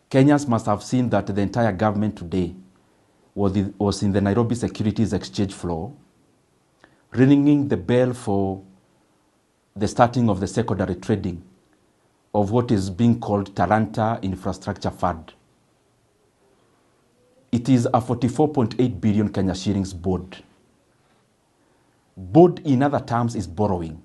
Kenyans must have seen that the entire government today was in the Nairobi Securities Exchange floor, ringing the bell for the starting of the secondary trading of what is being called Talanta Infrastructure Fund. It is a 44.8 billion Kenya shillings bond. Bond, in other terms, is borrowing.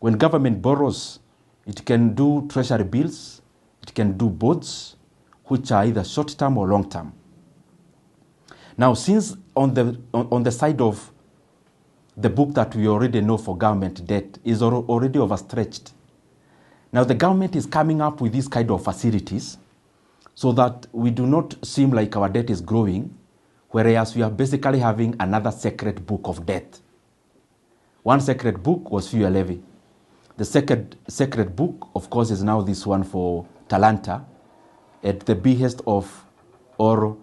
When government borrows, it can do treasury bills, it can do bonds, which are either short-term or long-term. Now, since on the side of the book that we already know for government debt is already overstretched, now the government is coming up with these kind of facilities so that we do not seem like our debt is growing, whereas we are basically having another secret book of debt. One secret book was fuel levy. The second secret book, of course, is now this one for Talanta, at the behest of, or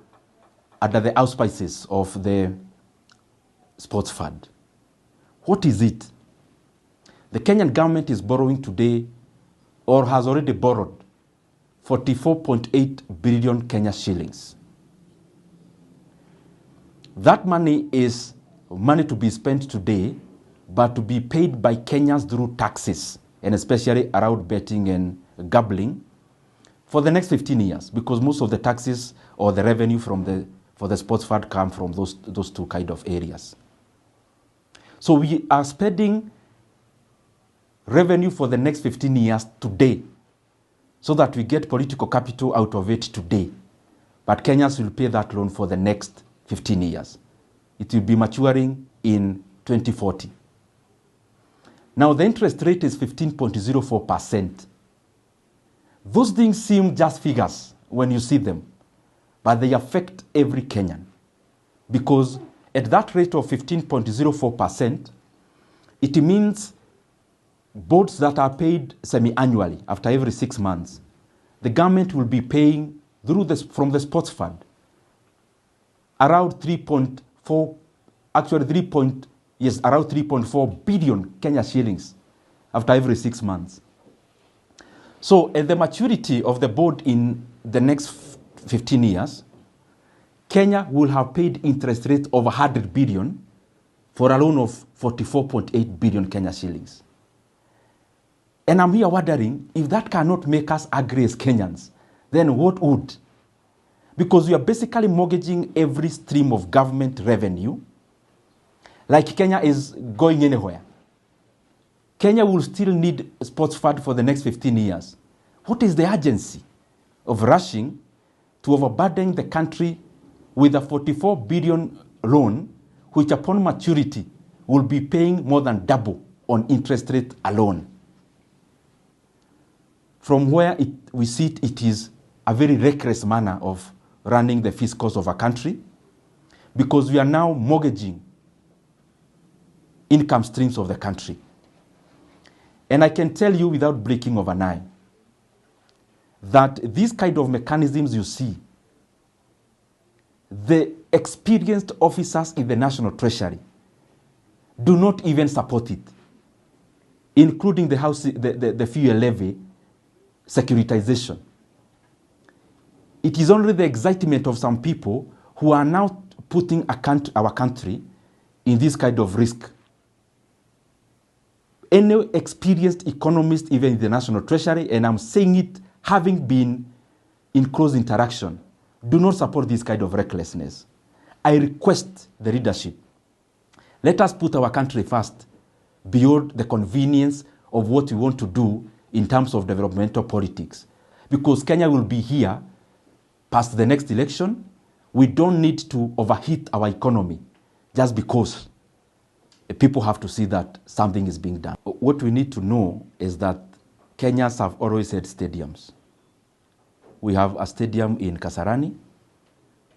under the auspices of the sports fund. What is it? The Kenyan government is borrowing today, or has already borrowed, 44.8 billion Kenya shillings. That money is money to be spent today, but to be paid by Kenyans through taxes, and especially around betting and gambling, for the next 15 years, because most of the taxes or the revenue for the sports fund come from those two kind of areas. So we are spending revenue for the next 15 years today, so that we get political capital out of it today. But Kenyans will pay that loan for the next 15 years. It will be maturing in 2040. Now the interest rate is 15.04%. Those things seem just figures when you see them, but they affect every Kenyan. Because at that rate of 15.04%, it means bonds that are paid semi-annually after every 6 months, the government will be paying from the sports fund around 3.4 billion Kenya shillings after every 6 months. So at the maturity of the bond in the next 15 years, Kenya will have paid interest rate of 100 billion for a loan of 44.8 billion Kenya shillings. And I'm here wondering, if that cannot make us agree as Kenyans, then what would? Because we are basically mortgaging every stream of government revenue, like Kenya is going anywhere. Kenya will still need a sports fund for the next 15 years. What is the urgency of rushing to overburden the country with a 44 billion loan, which upon maturity will be paying more than double on interest rate alone? From where we see it is a very reckless manner of running the fiscals of a country, because we are now mortgaging income streams of the country. And I can tell you without blinking of an eye that these kind of mechanisms you see, the experienced officers in the National Treasury do not even support it, including the fuel levy securitization. It is only the excitement of some people who are now putting our country in this kind of risk. Any experienced economist, even in the National Treasury, and I'm saying it having been in close interaction, do not support this kind of recklessness. I request the leadership, let us put our country first, beyond the convenience of what we want to do in terms of developmental politics. Because Kenya will be here past the next election. We don't need to overheat our economy just because people have to see that something is being done. What we need to know is that Kenyans have always had stadiums. We have a stadium in Kasarani.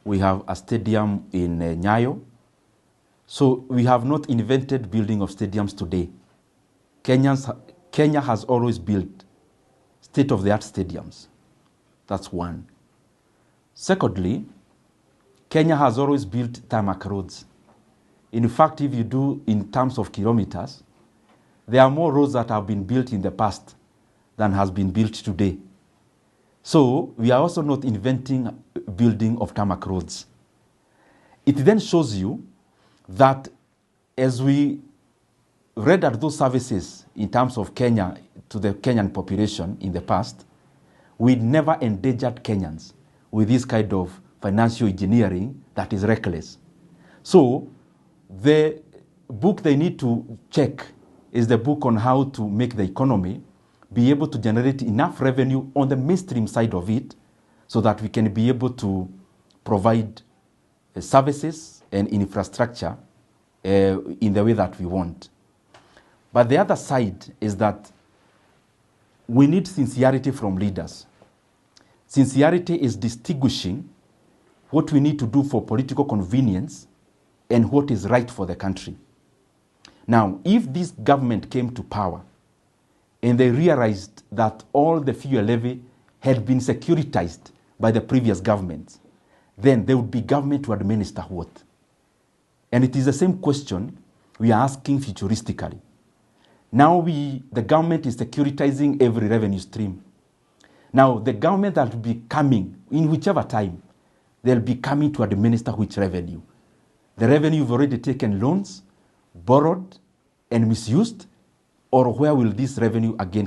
We have a stadium in Nyayo. So we have not invented building of stadiums today. Kenya has always built state-of-the-art stadiums. That's one. Secondly, Kenya has always built tarmac roads. In fact, if you do in terms of kilometers, there are more roads that have been built in the past than has been built today. So we are also not inventing building of tarmac roads. It then shows you that as we rendered those services in terms of Kenya to the Kenyan population in the past, we never endangered Kenyans with this kind of financial engineering that is reckless. So the book they need to check is the book on how to make the economy be able to generate enough revenue on the mainstream side of it so that we can be able to provide services and infrastructure in the way that we want. But the other side is that we need sincerity from leaders. Sincerity is distinguishing what we need to do for political convenience and what is right for the country. Now, if this government came to power and they realized that all the fuel levy had been securitized by the previous government, then there would be government to administer what? And it is the same question we are asking futuristically. Now the government is securitizing every revenue stream. Now the government that will be coming, in whichever time, they'll be coming to administer which revenue. The revenue you've already taken loans, borrowed, and misused, or where will this revenue again